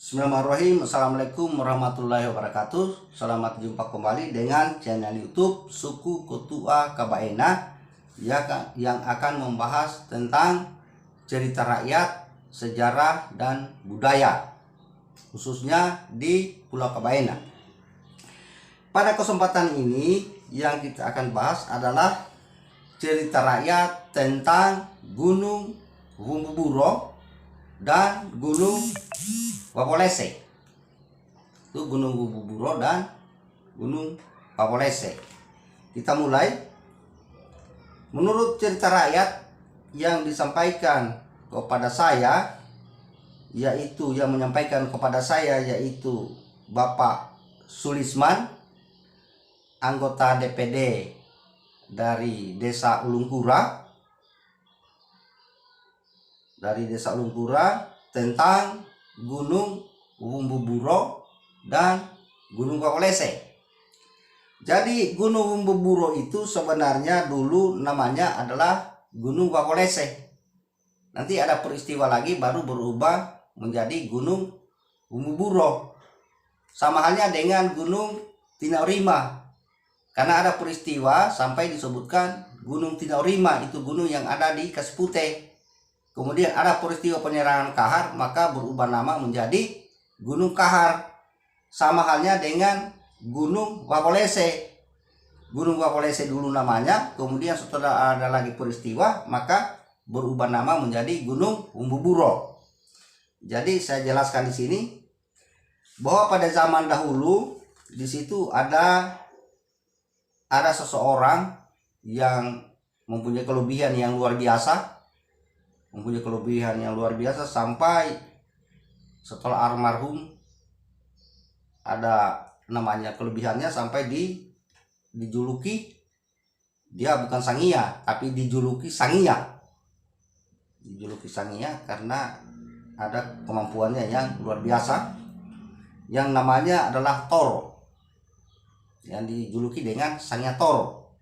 Bismillahirrahmanirrahim. Assalamualaikum warahmatullahi wabarakatuh. Selamat jumpa kembali dengan channel YouTube Suku Kotua Kabaena yang akan membahas tentang cerita rakyat, sejarah dan budaya, khususnya di Pulau Kabaena. Pada kesempatan ini yang kita akan bahas adalah cerita rakyat tentang Gunung Wumbuburo dan Gunung Wawolese. Itu Gunung Wumbuburo dan Gunung Wawolese. Kita mulai. Menurut cerita rakyat yang disampaikan kepada saya, yaitu yang menyampaikan kepada saya yaitu Bapak Sulisman, anggota DPD dari Desa Ulungkura, tentang Gunung Wumbuburo dan Gunung Wawolese. Jadi Gunung Wumbuburo itu sebenarnya dulu namanya adalah Gunung Wawolese. Nanti ada peristiwa lagi baru berubah menjadi Gunung Wumbuburo. Sama halnya dengan Gunung Tinaurima. Karena ada peristiwa sampai disebutkan Gunung Tinaurima itu gunung yang ada di Kasipute. Kemudian ada peristiwa penyerangan Kahar, maka berubah nama menjadi Gunung Kahar. Sama halnya dengan Gunung Wawolese. Gunung Wawolese dulu namanya, kemudian setelah ada lagi peristiwa, maka berubah nama menjadi Gunung Wumbuburo. Jadi saya jelaskan di sini bahwa pada zaman dahulu di situ ada seseorang yang mempunyai kelebihan yang luar biasa. Sampai setelah almarhum ada namanya kelebihannya sampai dijuluki, dia bukan Sangia tapi dijuluki Sangia karena ada kemampuannya yang luar biasa yang namanya adalah Toro, yang dijuluki dengan Sangia Toro.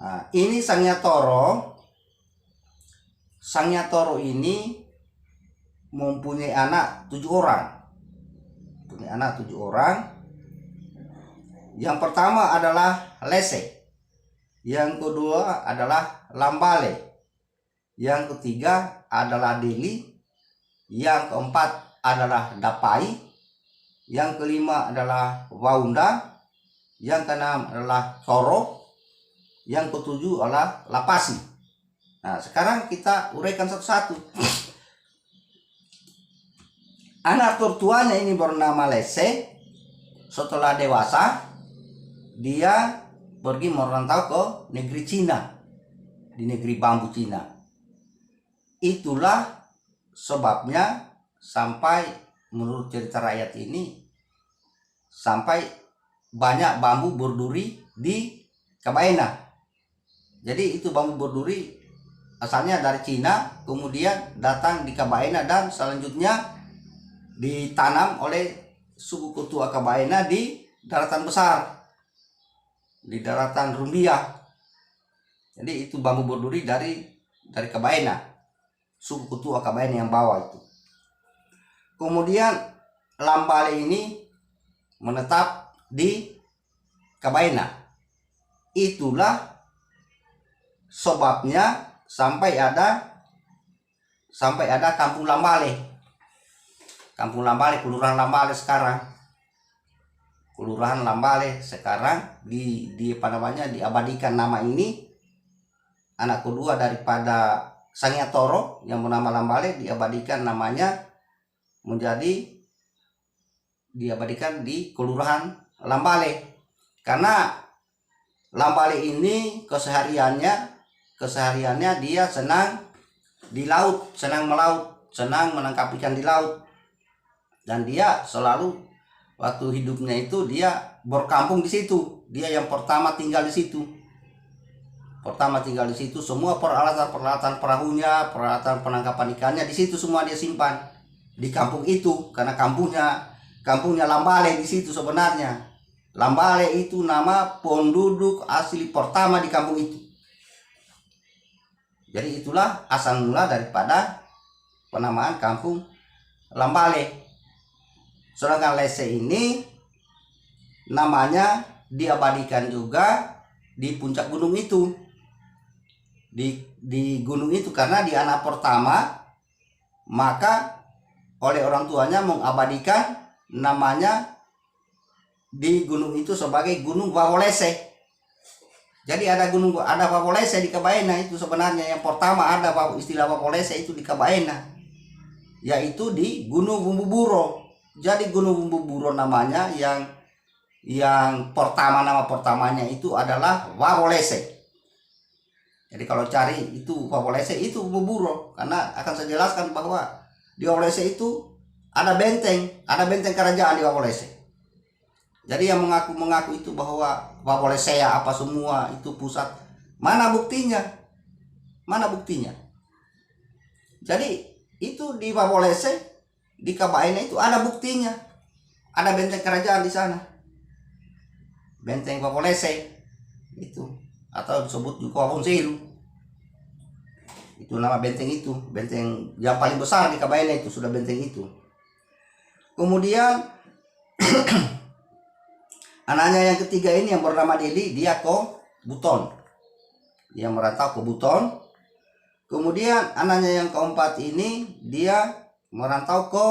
Nah, ini Sangia Toro ini mempunyai anak 7 orang. Yang pertama adalah Lese, yang kedua adalah Lambale, yang ketiga adalah Deli, yang keempat adalah Dapai, yang kelima adalah Waunda, yang keenam adalah Toro, yang ketujuh adalah Lapasi. Nah, sekarang kita uraikan satu-satu. Anak tertuanya ini bernama Lese. Setelah dewasa, dia pergi merantau ke negeri Cina, di negeri bambu Cina. Itulah sebabnya sampai menurut cerita rakyat ini, sampai banyak bambu berduri di Kabaena. Jadi itu bambu berduri asalnya dari Cina, kemudian datang di Kabaena dan selanjutnya ditanam oleh suku Kotua Kabaena di daratan besar, di daratan Rumbia. Jadi itu bambu berduri dari Kabaena, suku Kotua Kabaena yang bawa itu. Kemudian Lambale ini menetap di Kabaena. Itulah sebabnya sampai ada Kampung Lambale, Kelurahan Lambale sekarang. Kelurahan Lambale sekarang diabadikan nama ini. Anak kedua daripada Sangia Toro yang bernama Lambale diabadikan namanya diabadikan di Kelurahan Lambale. Karena Lambale ini kesehariannya dia senang di laut, senang melaut, senang menangkap ikan di laut. Dan dia selalu waktu hidupnya itu dia berkampung di situ. Dia yang pertama tinggal di situ. Semua peralatan perahunya, peralatan penangkapan ikannya di situ semua dia simpan di kampung itu, karena kampungnya Lambale di situ sebenarnya. Lambale itu nama penduduk asli pertama di kampung itu. Jadi itulah asal mula daripada penamaan Kampung Lambale. Sedangkan Lese ini namanya diabadikan juga di puncak gunung itu. Di gunung itu karena di anak pertama, maka oleh orang tuanya mengabadikan namanya di gunung itu sebagai Gunung Wawolese. Jadi ada Wawolese di Kabaena itu sebenarnya. Yang pertama ada istilah Wawolese itu di Kabaena, yaitu di Gunung Bumbuburo. Jadi Gunung Bumbuburo namanya yang pertama, nama pertamanya itu adalah Wawolese. Jadi kalau cari itu Wawolese itu Bumbuburo, karena akan saya jelaskan bahwa di Wawolese itu ada benteng kerajaan di Wawolese. Jadi yang mengaku itu bahwa Wawolese ya apa semua itu pusat, mana buktinya? Mana buktinya? Jadi itu di Wawolese, di Kabaena itu ada buktinya. Ada benteng kerajaan di sana. Benteng Wawolese itu, atau disebut juga Wawonseru. Itu nama benteng itu, benteng yang paling besar di Kabaena itu sudah benteng itu. Kemudian anaknya yang ketiga ini yang bernama Deli, dia ke Buton. Dia merantau ke Buton. Kemudian anaknya yang keempat ini dia merantau ke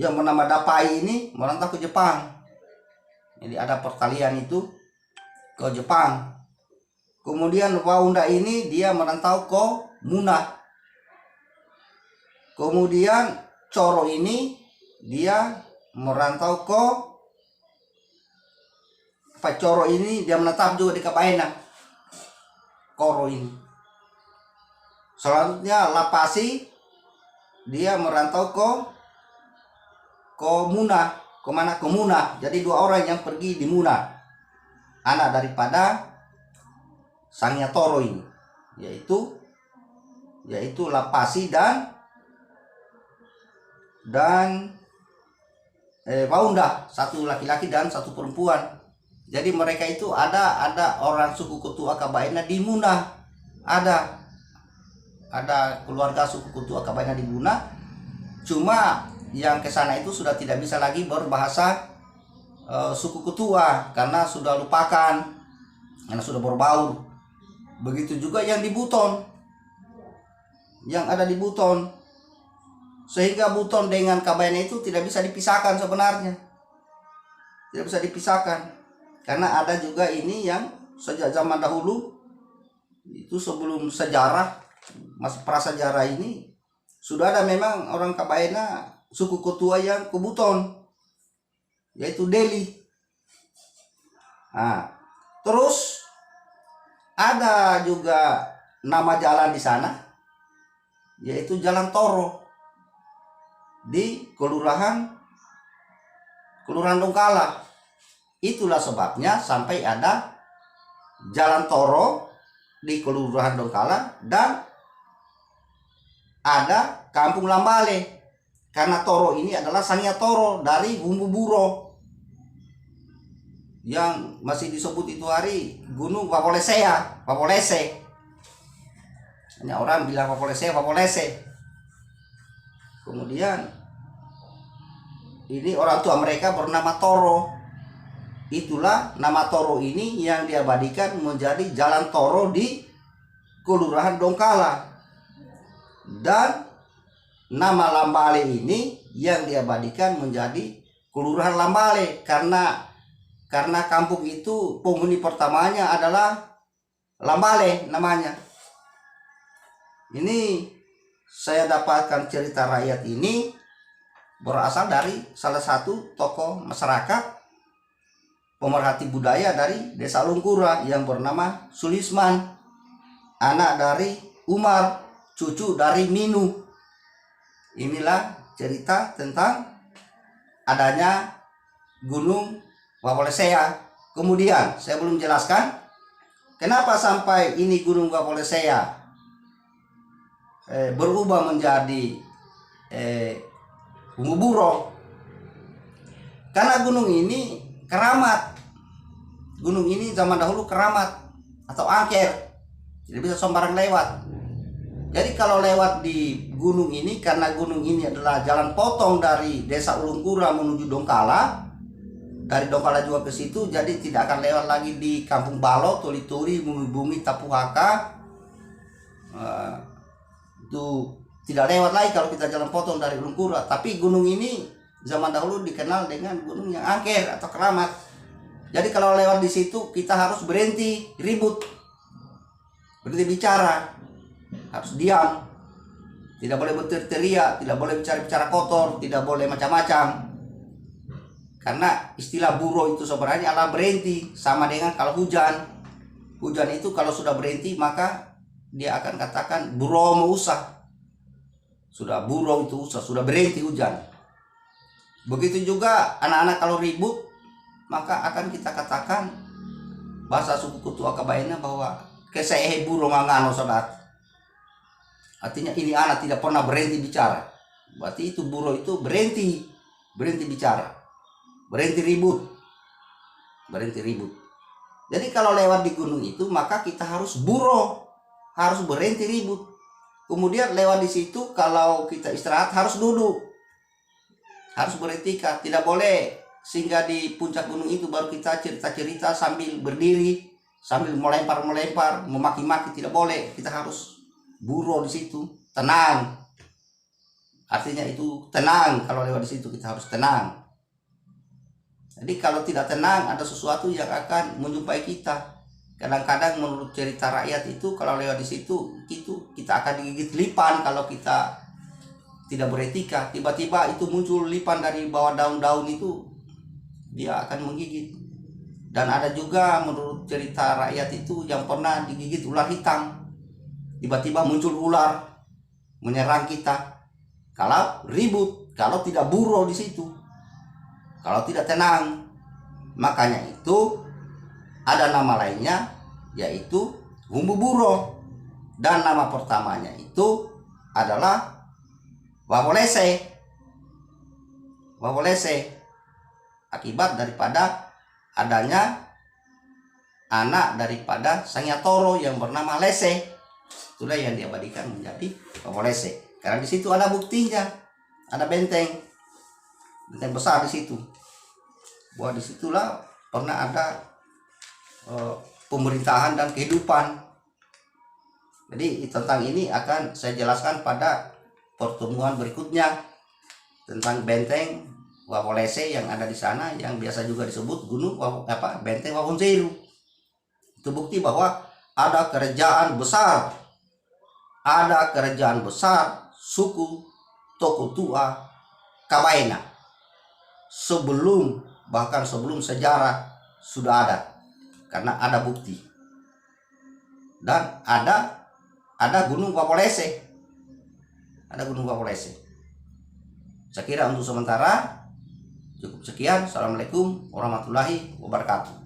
yang bernama Dapai ini merantau ke Jepang. Jadi ada pertalian itu ke Jepang. Kemudian Waunda ini dia merantau ke Muna. Kemudian Coro ini dia merantau ke Coro ini dia menetap juga di Kabaena. Koro ini. Selanjutnya Lapasi dia merantau ke Muna. Kemana? Ke Muna. Jadi dua orang yang pergi di Muna, anak daripada Sangya Toro ini, yaitu Lapasi dan Waunda, satu laki-laki dan satu perempuan. Jadi mereka itu ada orang suku Ketua Kabaena di Muna, ada keluarga suku Ketua Kabaena di Muna. Cuma yang ke sana itu sudah tidak bisa lagi berbahasa suku Ketua karena sudah lupakan, karena sudah berbaur. Begitu juga yang di Buton, yang ada di Buton, sehingga Buton dengan Kabaena itu tidak bisa dipisahkan sebenarnya, tidak bisa dipisahkan karena ada juga ini yang sejak zaman dahulu itu sebelum sejarah, masih prasejarah ini sudah ada memang orang Kabaena suku Ketua yang ke Buton, yaitu Deli. Nah, terus ada juga nama jalan di sana, yaitu Jalan Toro di Kelurahan Donggala. Itulah sebabnya sampai ada Jalan Toro di Kelurahan Donggala dan ada Kampung Lambale, karena Toro ini adalah Sangya Toro dari Bumbuburo yang masih disebut itu hari Gunung Wawolese. Hanya orang bilang Wawolese. Kemudian ini orang tua mereka bernama Toro. Itulah nama Toro ini yang diabadikan menjadi Jalan Toro di Kelurahan Donggala. Dan nama Lambale ini yang diabadikan menjadi Kelurahan Lambale karena kampung itu penghuni pertamanya adalah Lambale namanya. Ini saya dapatkan cerita rakyat ini berasal dari salah satu tokoh masyarakat pemerhati budaya dari Desa Lungkura yang bernama Sulisman, anak dari Umar, cucu dari Minu. Inilah cerita tentang adanya Gunung Wawolese. Kemudian saya belum jelaskan kenapa sampai ini Gunung Wawolese berubah menjadi Bumbuburo. Karena gunung ini keramat. Gunung ini zaman dahulu keramat atau angker, tidak bisa sembarang lewat. Jadi kalau lewat di gunung ini, karena gunung ini adalah jalan potong dari Desa Ulungkura menuju Donggala, dari Donggala juga ke situ, jadi tidak akan lewat lagi di Kampung Balo, Tuli-Tuli, Bumi, Tapuhaka. Itu tidak lewat lagi kalau kita jalan potong dari Ulungkura. Tapi gunung ini zaman dahulu dikenal dengan gunung yang angker atau keramat. Jadi kalau lewat di situ kita harus berhenti ribut, berhenti bicara, harus diam, tidak boleh berteriak, tidak boleh bicara kotor, tidak boleh macam-macam. Karena istilah buro itu sebenarnya adalah berhenti, sama dengan kalau hujan. Hujan itu kalau sudah berhenti maka dia akan katakan buro mau usah. Sudah buro itu usah, sudah berhenti hujan. Begitu juga anak-anak kalau ribut, maka akan kita katakan bahasa suku Kutua Kabaina bahwa kesehe buro mangano saudara. Artinya ini anak tidak pernah berhenti bicara. Berarti itu buro itu berhenti bicara, berhenti ribut. Jadi kalau lewat di gunung itu maka kita harus buro, harus berhenti ribut. Kemudian lewat di situ kalau kita istirahat harus duduk, harus beretika, tidak boleh singgah di puncak gunung itu baru kita cerita-cerita sambil berdiri, sambil melempar, memaki-maki, tidak boleh. Kita harus buro di situ, tenang. Artinya itu tenang, kalau lewat di situ kita harus tenang. Jadi kalau tidak tenang ada sesuatu yang akan menjumpai kita. Kadang-kadang menurut cerita rakyat itu kalau lewat di situ itu kita akan digigit lipan kalau kita tidak beretika. Tiba-tiba itu muncul lipan dari bawah daun-daun itu, dia akan menggigit. Dan ada juga menurut cerita rakyat itu yang pernah digigit ular hitam. Tiba-tiba muncul ular menyerang kita. Kalau ribut, kalau tidak buro di situ, kalau tidak tenang. Makanya itu ada nama lainnya yaitu Wumbu Buro, dan nama pertamanya itu adalah Wawolese. Akibat daripada adanya anak daripada Sangyatoro yang bernama Lese. Itulah yang diabadikan menjadi Wawolese. Karena di situ ada buktinya, ada benteng besar di situ. Bahwa disitulah pernah ada pemerintahan dan kehidupan. Jadi tentang ini akan saya jelaskan pada pertemuan berikutnya tentang benteng Wawolese yang ada di sana, yang biasa juga disebut benteng Wawonseru. Itu bukti bahwa ada kerajaan besar suku Tokotua Kabaina bahkan sebelum sejarah sudah ada, karena ada bukti. Dan ada Gunung Wawolese. Saya kira untuk sementara cukup sekian. Assalamualaikum warahmatullahi wabarakatuh.